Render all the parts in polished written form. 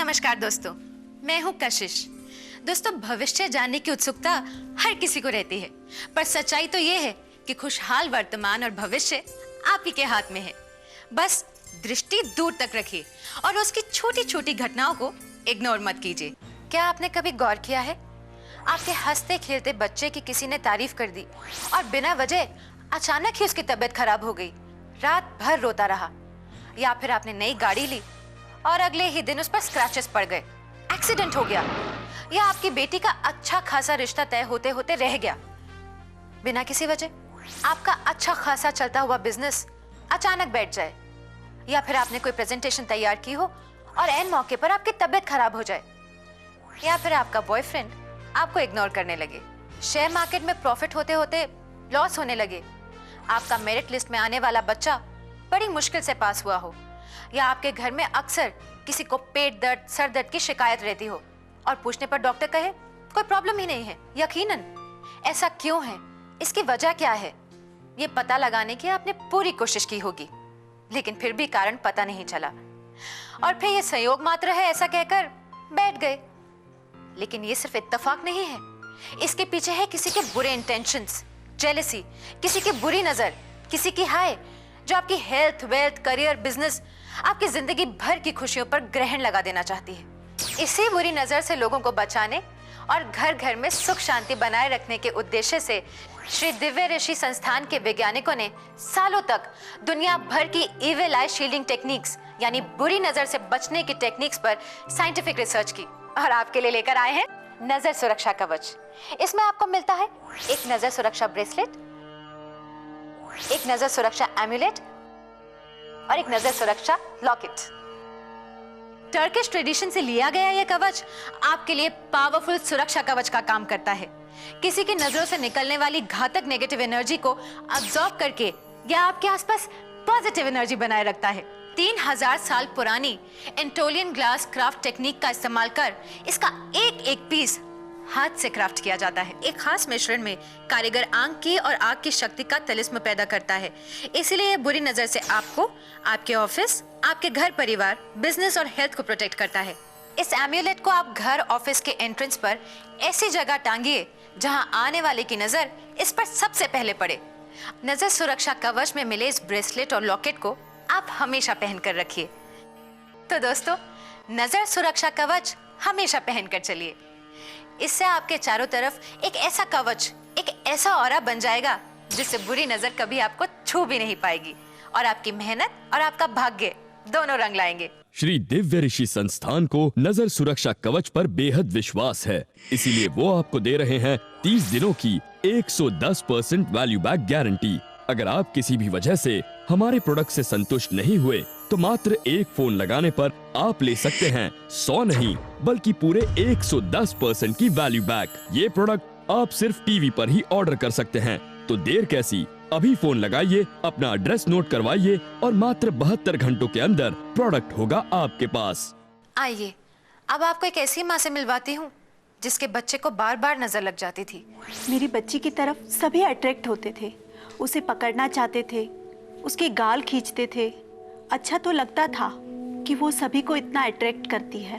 नमस्कार दोस्तों, मैं हूं कशिश। दोस्तों, भविष्य जानने की उत्सुकता हर किसी को रहती है, पर सच्चाई तो ये है कि खुशहाल वर्तमान और भविष्य आप ही के हाथ में है। बस दृष्टि दूर तक रखिए और उसकी छोटी छोटी घटनाओं को इग्नोर मत कीजिए। क्या आपने कभी गौर किया है, आपके हंसते खेलते बच्चे की किसी ने तारीफ कर दी और बिना वजह अचानक ही उसकी तबीयत खराब हो गई, रात भर रोता रहा। या फिर आपने नई गाड़ी ली और अगले ही दिन उस पर स्क्रैचेस पड़ गए, एक्सीडेंट हो गया। या आपकी बेटी का अच्छा खासा रिश्ता तय होते होते रह गया बिना किसी वजह। आपका अच्छा खासा चलता हुआ बिजनेस अचानक बैठ जाए। या फिर आपने कोई प्रेजेंटेशन तैयार की हो और ऐन मौके पर आपकी तबीयत खराब हो जाए। या फिर आपका बॉयफ्रेंड आपको इग्नोर करने लगे, शेयर मार्केट में प्रॉफिट होते होते लॉस होने लगे, आपका मेरिट लिस्ट में आने वाला बच्चा बड़ी मुश्किल से पास हुआ हो, या आपके घर में अक्सर किसी को पेट दर्द, सर दर्द की शिकायत रहती हो और पूछने पर डॉक्टर कहे कोई प्रॉब्लम ही नहीं है। यकीनन ऐसा क्यों है, इसकी वजह क्या है, ये पता लगाने की आपने पूरी कोशिश की होगी, लेकिन फिर भी कारण पता नहीं चला और फिर ये संयोग मात्र है ऐसा कहकर बैठ गए। लेकिन ये सिर्फ इत्तेफाक नहीं है, इसके पीछे है किसी के बुरे इंटेंशंस, जेलसी, किसी की बुरी नजर, किसी की हाय जो आपकी हेल्थ, वेल्थ, करियर, बिजनेस, आपकी जिंदगी भर की खुशियों पर ग्रहण लगा देना चाहती है। इसी बुरी नजर से लोगों को बचाने और घर घर में सुख शांति बनाए रखने के उद्देश्य से श्री दिव्य ऋषि संस्थान के वैज्ञानिकों ने सालों तक दुनिया भर की इविल आई शील्डिंग टेक्निक्स यानी बुरी नजर से बचने की टेक्निक्स पर साइंटिफिक रिसर्च की और आपके लिए लेकर आए हैं नजर सुरक्षा कवच। इसमें आपको मिलता है एक नजर सुरक्षा ब्रेसलेट, एक नजर सुरक्षा एम्यूलेट और एक नजर सुरक्षा लॉकेट। टर्किश ट्रेडिशन से लिया गया यह कवच आपके लिए पावरफुल सुरक्षा कवच का काम करता है। किसी की नजरों से निकलने वाली घातक नेगेटिव एनर्जी को अब्सॉर्ब करके या आपके आसपास पॉजिटिव एनर्जी बनाए रखता है। 3000 साल पुरानी एंटोलियन ग्लास क्राफ्ट टेक्निक का इस्तेमाल कर इसका एक एक पीस हाथ से क्राफ्ट किया जाता है। एक खास मिश्रण में कारीगर आंख की और आग की शक्ति का तिलिस्म पैदा करता है। इसीलिए बुरी नजर से आपको, आपके ऑफिस, आपके घर परिवार, बिजनेस और हेल्थ को प्रोटेक्ट करता है। इस एम्यूलेट को आप घर, ऑफिस के एंट्रेंस पर ऐसी जगह टांगिए जहां आने वाले की नजर इस पर सबसे पहले पड़े। नजर सुरक्षा कवच में मिले इस ब्रेसलेट और लॉकेट को आप हमेशा पहनकर रखिए। तो दोस्तों, नजर सुरक्षा कवच हमेशा पहनकर चलिए। इससे आपके चारों तरफ एक ऐसा कवच, एक ऐसा ऑरा बन जाएगा जिससे बुरी नजर कभी आपको छू भी नहीं पाएगी और आपकी मेहनत और आपका भाग्य दोनों रंग लाएंगे। श्री दिव्य ऋषि संस्थान को नजर सुरक्षा कवच पर बेहद विश्वास है, इसीलिए वो आपको दे रहे हैं 30 दिनों की 110% वैल्यू बैक गारंटी। अगर आप किसी भी वजह से हमारे प्रोडक्ट से संतुष्ट नहीं हुए तो मात्र एक फोन लगाने पर आप ले सकते हैं 100 नहीं बल्कि पूरे 110% की वैल्यू बैक। ये प्रोडक्ट आप सिर्फ टीवी पर ही ऑर्डर कर सकते हैं, तो देर कैसी, अभी फोन लगाइए, अपना एड्रेस नोट करवाइए और मात्र 72 घंटों के अंदर प्रोडक्ट होगा आपके पास। आइए, अब आपको एक ऐसी माँ से मिलवाती हूँ जिसके बच्चे को बार बार नजर लग जाती थी। मेरी बच्ची की तरफ सभी अट्रैक्ट होते थे, उसे पकड़ना चाहते थे, उसके गाल खींचते थे। अच्छा तो लगता था कि वो सभी को इतना अट्रैक्ट करती है,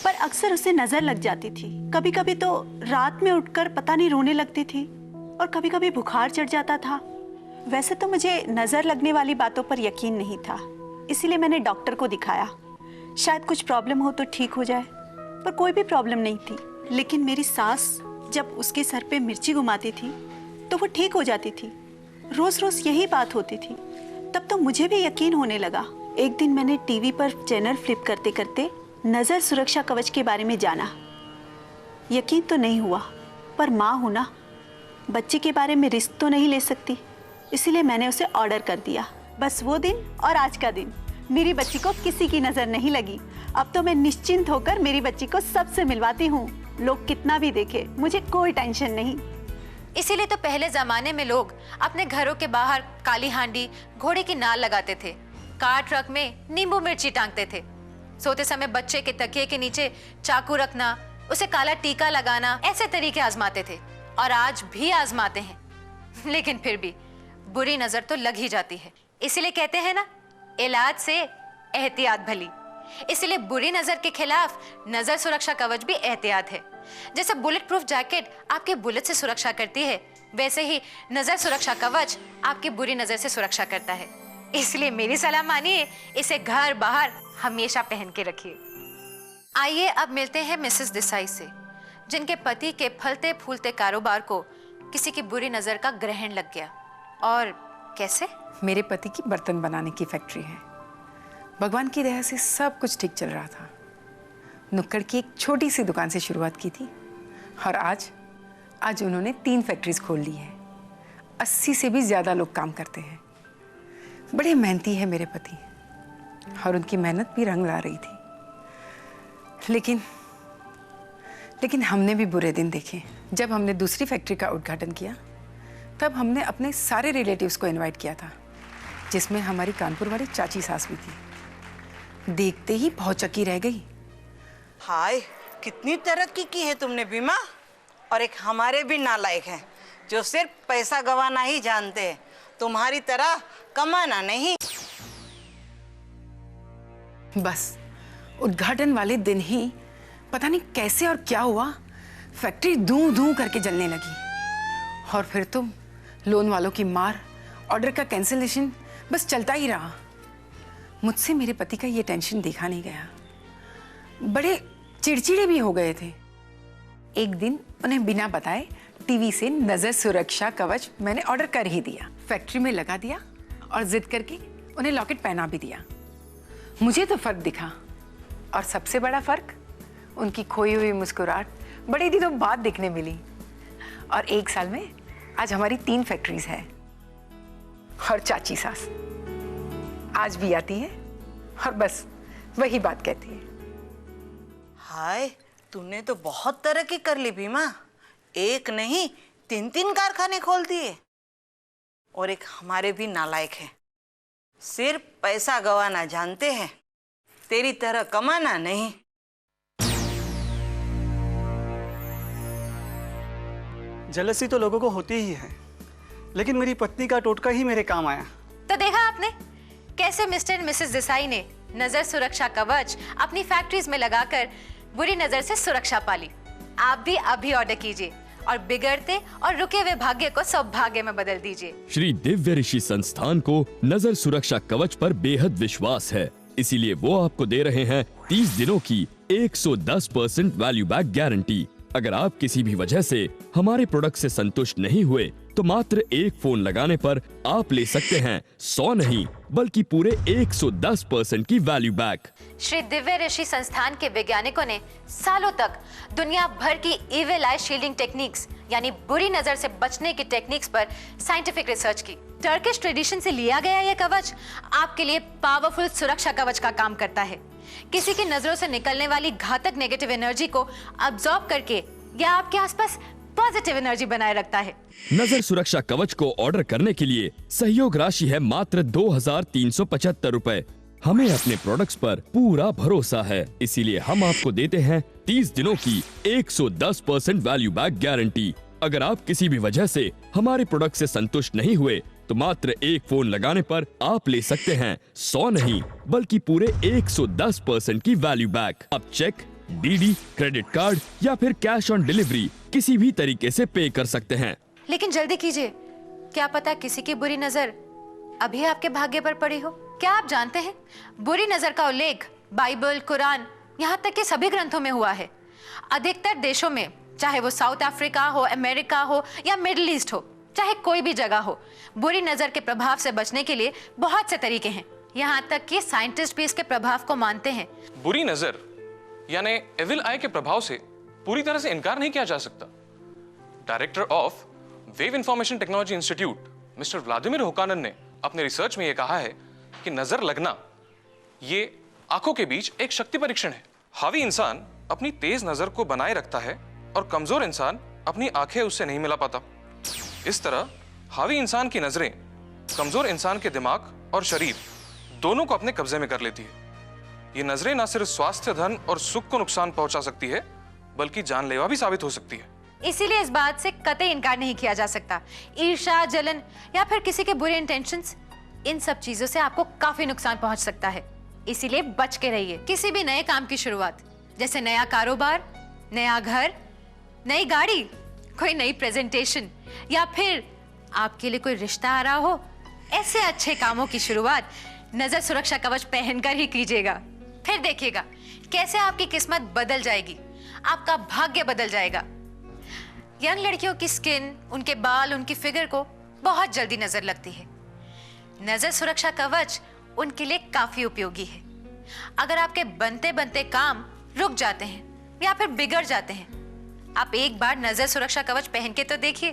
पर अक्सर उसे नजर लग जाती थी। कभी कभी तो रात में उठकर पता नहीं रोने लगती थी और कभी कभी बुखार चढ़ जाता था। वैसे तो मुझे नजर लगने वाली बातों पर यकीन नहीं था, इसीलिए मैंने डॉक्टर को दिखाया, शायद कुछ प्रॉब्लम हो तो ठीक हो जाए, पर कोई भी प्रॉब्लम नहीं थी। लेकिन मेरी सास जब उसके सर पे मिर्ची घुमाती थी तो वो ठीक हो जाती थी। रोज रोज यही बात होती थी। तब तो मुझे भी यकीन होने लगा। एक दिन मैंने टीवी पर चैनल फ्लिप करते करते नजर सुरक्षा कवच के बारे में जाना। यकीन तो नहीं हुआ, पर माँ हूं ना, बच्चे के बारे में रिस्क तो नहीं ले सकती, इसीलिए मैंने उसे ऑर्डर कर दिया। बस वो दिन और आज का दिन मेरी बच्ची को किसी की नजर नहीं लगी। अब तो मैं निश्चिंत होकर मेरी बच्ची को सबसे मिलवाती हूँ। लोग कितना भी देखे, मुझे कोई टेंशन नहीं। इसीलिए तो पहले जमाने में लोग अपने घरों के बाहर काली हांडी, घोड़े की नाल लगाते थे, कार ट्रक में नींबू मिर्ची टांगते थे, सोते समय बच्चे के तकिए के नीचे चाकू रखना, उसे काला टीका लगाना, ऐसे तरीके आजमाते थे और आज भी आजमाते हैं। लेकिन फिर भी बुरी नजर तो लग ही जाती है। इसीलिए कहते हैं ना, इलाज से एहतियात भली। इसीलिए बुरी नजर के खिलाफ नजर सुरक्षा कवच भी एहतियात है। जैसे बुलेट प्रूफ जैकेट आपके बुलेट से सुरक्षा करती है, वैसे ही नजर सुरक्षा कवच आपकी बुरी नजर से सुरक्षा करता है। इसलिए मेरी सलाह मानिए, इसे घर बाहर हमेशा पहन के रखिए। आइए अब मिलते हैं मिसेस देसाई से, जिनके पति के फलते फूलते कारोबार को किसी की बुरी नजर का ग्रहण लग गया। और कैसे? मेरे पति की बर्तन बनाने की फैक्ट्री है। भगवान की दया से सब कुछ ठीक चल रहा था। नुक्कड़ की एक छोटी सी दुकान से शुरुआत की थी और आज उन्होंने 3 फैक्ट्रीज खोल ली है। 80 से भी ज्यादा लोग काम करते हैं। बड़े मेहनती है मेरे पति और उनकी मेहनत भी रंग ला रही थी। लेकिन हमने भी बुरे दिन देखे। जब हमने दूसरी फैक्ट्री का उद्घाटन किया तब हमने अपने सारे रिलेटिव्स को इनवाइट किया था, जिसमें हमारी कानपुर वाली चाची सास भी थी। देखते ही भौचक्की रह गई। हाय, कितनी तरक्की की है तुमने बीमा। और एक हमारे भी नालायक हैं जो सिर्फ पैसा गंवाना ही जानते हैं, तुम्हारी तरह कमाना नहीं। बस उद्घाटन वाले दिन ही पता नहीं कैसे और क्या हुआ, फैक्ट्री धूं धूं करके जलने लगी। और फिर तो लोन वालों की मार, ऑर्डर का कैंसिलेशन, बस चलता ही रहा। मुझसे मेरे पति का ये टेंशन देखा नहीं गया। बड़े चिड़चिड़े भी हो गए थे। एक दिन उन्हें बिना बताए टीवी से नजर सुरक्षा कवच मैंने ऑर्डर कर ही दिया, फैक्ट्री में लगा दिया और जिद करके उन्हें लॉकेट पहना भी दिया। मुझे तो फर्क दिखा, और सबसे बड़ा फर्क उनकी खोई हुई मुस्कुराहट बड़े दिनों बाद दिखने मिली। और 1 साल में आज हमारी 3 फैक्ट्रीज है। और चाची सास आज भी आती है और बस वही बात कहती है। हाय, तूने तो बहुत तरक्की कर ली बीमा। 1 नहीं 3 कारखाने खोल दिए। और एक हमारे भी नालायक है, सिर्फ पैसा गंवाना जानते हैं, तेरी तरह कमाना नहीं। जेलसी तो लोगों को होती ही है, लेकिन मेरी पत्नी का टोटका ही मेरे काम आया। तो देखा आपने कैसे मिस्टर एंड मिसेस देसाई ने नजर सुरक्षा कवच अपनी फैक्ट्रीज में लगाकर बुरी नजर से सुरक्षा पाली। आप भी अभी ऑर्डर कीजिए और बिगड़ते और रुके हुए भाग्य को सौभाग्य में बदल दीजिए। श्री दिव्य ऋषि संस्थान को नजर सुरक्षा कवच पर बेहद विश्वास है, इसीलिए वो आपको दे रहे हैं 30 दिनों की 110% वैल्यू बैक गारंटी। अगर आप किसी भी वजह से हमारे प्रोडक्ट से संतुष्ट नहीं हुए तो मात्र एक फोन लगाने पर आप ले सकते हैं 100 नहीं बल्कि पूरे 110% की वैल्यू बैक। श्री दिव्य ऋषि संस्थान के वैज्ञानिकों ने सालों तक दुनिया भर की इविल आई शील्डिंग टेक्निक्स यानी बुरी नजर से बचने की टेक्निक्स पर साइंटिफिक रिसर्च की। टर्किश ट्रेडिशन से लिया गया यह कवच आपके लिए पावरफुल सुरक्षा कवच का काम करता है। किसी की नजरों से निकलने वाली घातक नेगेटिव एनर्जी को अब्सॉर्ब करके या आपके आसपास पॉजिटिव एनर्जी बनाए रखता है। नजर सुरक्षा कवच को ऑर्डर करने के लिए सहयोग राशि है मात्र 2375 रुपए। हमें अपने प्रोडक्ट्स पर पूरा भरोसा है, इसीलिए हम आपको देते हैं 30 दिनों की 110% वैल्यू बैक गारंटी। अगर आप किसी भी वजह से हमारे प्रोडक्ट से संतुष्ट नहीं हुए तो मात्र एक फोन लगाने पर आप ले सकते हैं 100 नहीं बल्कि पूरे 110% की वैल्यू बैक। अब चेक, डीडी, क्रेडिट कार्ड या फिर कैश ऑन डिलीवरी किसी भी तरीके से पे कर सकते हैं। लेकिन जल्दी कीजिए, क्या पता किसी की बुरी नजर अभी आपके भाग्य पर पड़ी हो। क्या आप जानते हैं बुरी नजर का उल्लेख बाइबल, कुरान, यहाँ तक कि सभी ग्रंथों में हुआ है। अधिकतर देशों में, चाहे वो साउथ अफ्रीका हो, अमेरिका हो या मिडिल ईस्ट हो, चाहे कोई भी जगह हो, बुरी नजर के प्रभाव से बचने के लिए बहुत से तरीके हैं। यहाँ तक कि साइंटिस्ट भी इसके प्रभाव को मानते हैं। बुरी नजर यानी एविल आई के प्रभाव से पूरी तरह से इनकार नहीं किया जा सकता। Director of wave information technology institute mister Vladimir Hukanan ने अपने रिसर्च में यह कहा है कि नजर लगना ये आंखों के बीच एक शक्ति परीक्षण है। हावी इंसान अपनी तेज नजर को बनाए रखता है और कमजोर इंसान अपनी आंखें उससे नहीं मिला पाता। इस तरह हावी इंसान की नजरें कमजोर इंसान के दिमाग और शरीर दोनों को अपने कब्जे में कर लेती है। ये नजरें न सिर्फ स्वास्थ्य, धन और सुख को नुकसान पहुंचा सकती है बल्कि जानलेवा भी साबित हो सकती है। इसीलिए इस बात से कतई इनकार नहीं किया जा सकता। ईर्ष्या, जलन या फिर किसी के बुरे इंटेंशंस, इन सब चीजों से आपको काफी नुकसान पहुंच सकता है। इसीलिए बच के रहिए। किसी भी नए काम की शुरुआत, जैसे नया कारोबार, नया घर, नई गाड़ी, कोई नई प्रेजेंटेशन या फिर आपके लिए कोई रिश्ता आ रहा हो, ऐसे अच्छे कामों की शुरुआत नजर सुरक्षा कवच पहनकर ही कीजिएगा। फिर देखिएगा कैसे आपकी किस्मत बदल जाएगी, आपका भाग्य बदल जाएगा। यंग लड़कियों की स्किन, उनके बाल, उनकी फिगर को बहुत जल्दी नजर लगती है। नजर सुरक्षा कवच उनके लिए काफी उपयोगी है। अगर आपके बनते बनते काम रुक जाते हैं या फिर बिगड़ जाते हैं, आप एक बार नजर सुरक्षा कवच पहन के तो देखिए,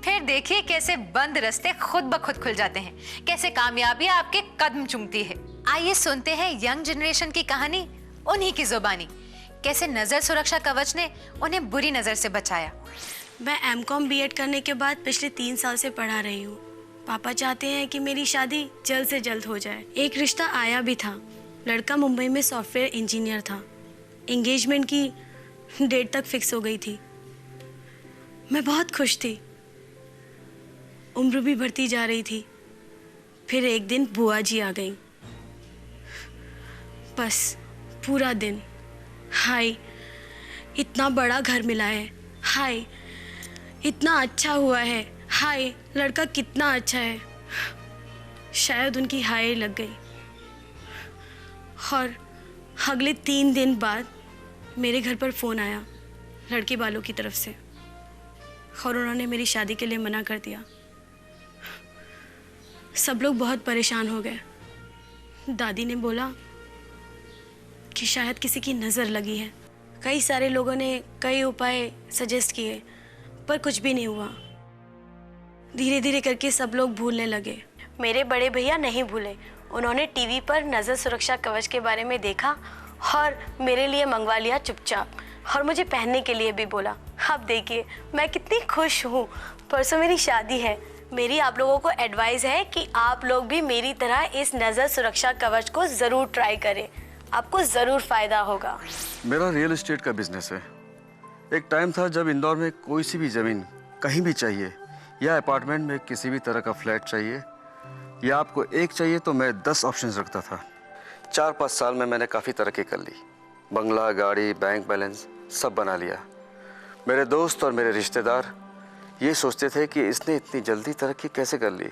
फिर देखिए कैसे बंद रास्ते खुद ब खुद खुल जाते हैं, कैसे कामयाबी आपके कदम चूमती है। आइए सुनते हैं यंग जनरेशन की कहानी उन्हीं की जुबानी, कैसे नजर सुरक्षा कवच ने उन्हें बुरी नजर से बचाया। मैं एमकॉम बीएड करने के बाद पिछले 3 साल से पढ़ा रही हूँ। पापा चाहते हैं कि मेरी शादी जल्द से जल्द हो जाए। एक रिश्ता आया भी था, लड़का मुंबई में सॉफ्टवेयर इंजीनियर था। एंगेजमेंट की डेट तक फिक्स हो गई थी। मैं बहुत खुश थी, उम्र भी बढ़ती जा रही थी। फिर एक दिन बुआ जी आ गई। बस पूरा दिन हाय इतना बड़ा घर मिला है, हाय इतना अच्छा हुआ है, हाय लड़का कितना अच्छा है। शायद उनकी हाय लग गई। और अगले 3 दिन बाद मेरे घर पर फ़ोन आया लड़के वालों की तरफ से, और उन्होंने मेरी शादी के लिए मना कर दिया। सब लोग बहुत परेशान हो गए। दादी ने बोला कि शायद किसी की नज़र लगी है। कई सारे लोगों ने कई उपाय सजेस्ट किए, पर कुछ भी नहीं हुआ। धीरे धीरे करके सब लोग भूलने लगे। मेरे बड़े भैया नहीं भूले। उन्होंने टीवी पर नज़र सुरक्षा कवच के बारे में देखा और मेरे लिए मंगवा लिया चुपचाप, और मुझे पहनने के लिए भी बोला। अब देखिए मैं कितनी खुश हूँ। परसों मेरी शादी है। मेरी आप लोगों को एडवाइस है कि आप लोग भी मेरी तरह इस नज़र सुरक्षा कवच को ज़रूर ट्राई करें, आपको ज़रूर फ़ायदा होगा। मेरा रियल एस्टेट का बिजनेस है। एक टाइम था जब इंदौर में कोई सी भी ज़मीन कहीं भी चाहिए, या अपार्टमेंट में किसी भी तरह का फ्लैट चाहिए, या आपको एक चाहिए, तो मैं 10 ऑप्शंस रखता था। 4-5 साल में मैंने काफ़ी तरक्की कर ली। बंगला, गाड़ी, बैंक बैलेंस सब बना लिया। मेरे दोस्त और मेरे रिश्तेदार ये सोचते थे कि इसने इतनी जल्दी तरक्की कैसे कर ली,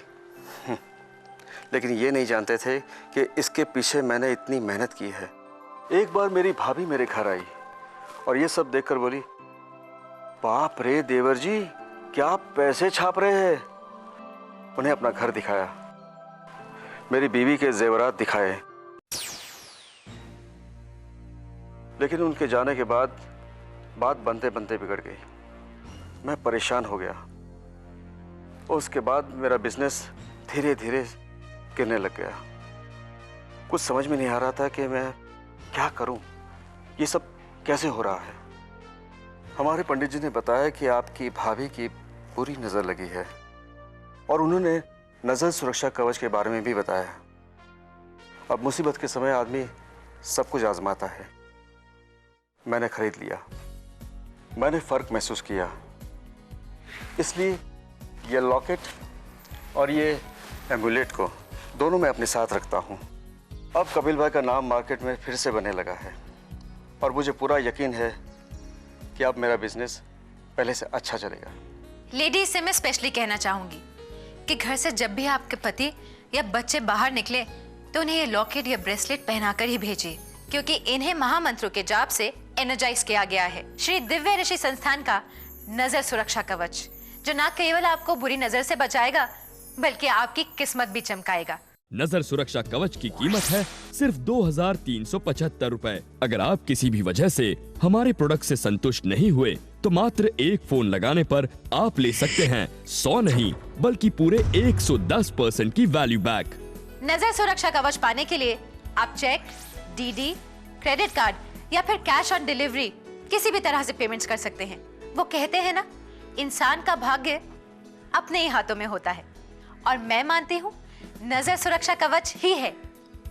लेकिन ये नहीं जानते थे कि इसके पीछे मैंने इतनी मेहनत की है। एक बार मेरी भाभी मेरे घर आई और ये सब देखकर बोली, बाप रे देवर जी, क्या आप पैसे छाप रहे हैं। उन्हें अपना घर दिखाया, मेरी बीवी के जेवरात दिखाए, लेकिन उनके जाने के बाद बात बनते बनते बिगड़ गई। मैं परेशान हो गया। उसके बाद मेरा बिजनेस धीरे धीरे गिरने लग गया। कुछ समझ में नहीं आ रहा था कि मैं क्या करूं, ये सब कैसे हो रहा है। हमारे पंडित जी ने बताया कि आपकी भाभी की बुरी नज़र लगी है, और उन्होंने नज़र सुरक्षा कवच के बारे में भी बताया। अब मुसीबत के समय आदमी सब कुछ आजमाता है। मैंने खरीद लिया। मैंने फ़र्क महसूस किया, इसलिए ये लॉकेट और ये एम्बुलेट को दोनों मैं अपने साथ रखता हूँ। अब कपिल भाई का नाम मार्केट में फिर से बनने लगा है, और मुझे पूरा यकीन है कि अब मेरा बिजनेस पहले से अच्छा चलेगा। लेडीज से मैं स्पेशली कहना चाहूंगी कि घर से जब भी आपके पति या बच्चे बाहर निकले तो उन्हें ये लॉकेट या ब्रेसलेट पहनाकर ही भेजिए, क्योंकि इन्हें महामंत्रों के जाप से एनर्जाइज किया गया है। श्री दिव्य ऋषि संस्थान का नजर सुरक्षा कवच, जो न केवल आपको बुरी नजर से बचाएगा बल्कि आपकी किस्मत भी चमकाएगा। नजर सुरक्षा कवच की कीमत है सिर्फ 2375 रुपए। अगर आप किसी भी वजह से हमारे प्रोडक्ट से संतुष्ट नहीं हुए तो मात्र एक फोन लगाने पर आप ले सकते हैं 100 नहीं बल्कि पूरे 110% की वैल्यू बैक। नजर सुरक्षा कवच पाने के लिए आप चेक, डीडी, क्रेडिट कार्ड या फिर कैश ऑन डिलीवरी किसी भी तरह से पेमेंट्स कर सकते हैं। वो कहते हैं ना, इंसान का भाग्य अपने ही हाथों में होता है, और मैं मानती हूँ नजर सुरक्षा कवच ही है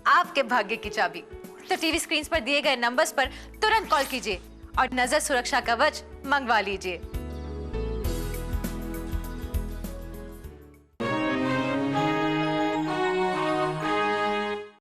आपके भाग्य की चाबी। तो टीवी स्क्रीन पर दिए गए नंबर्स पर तुरंत कॉल कीजिए और नजर सुरक्षा कवच मंगवा लीजिए।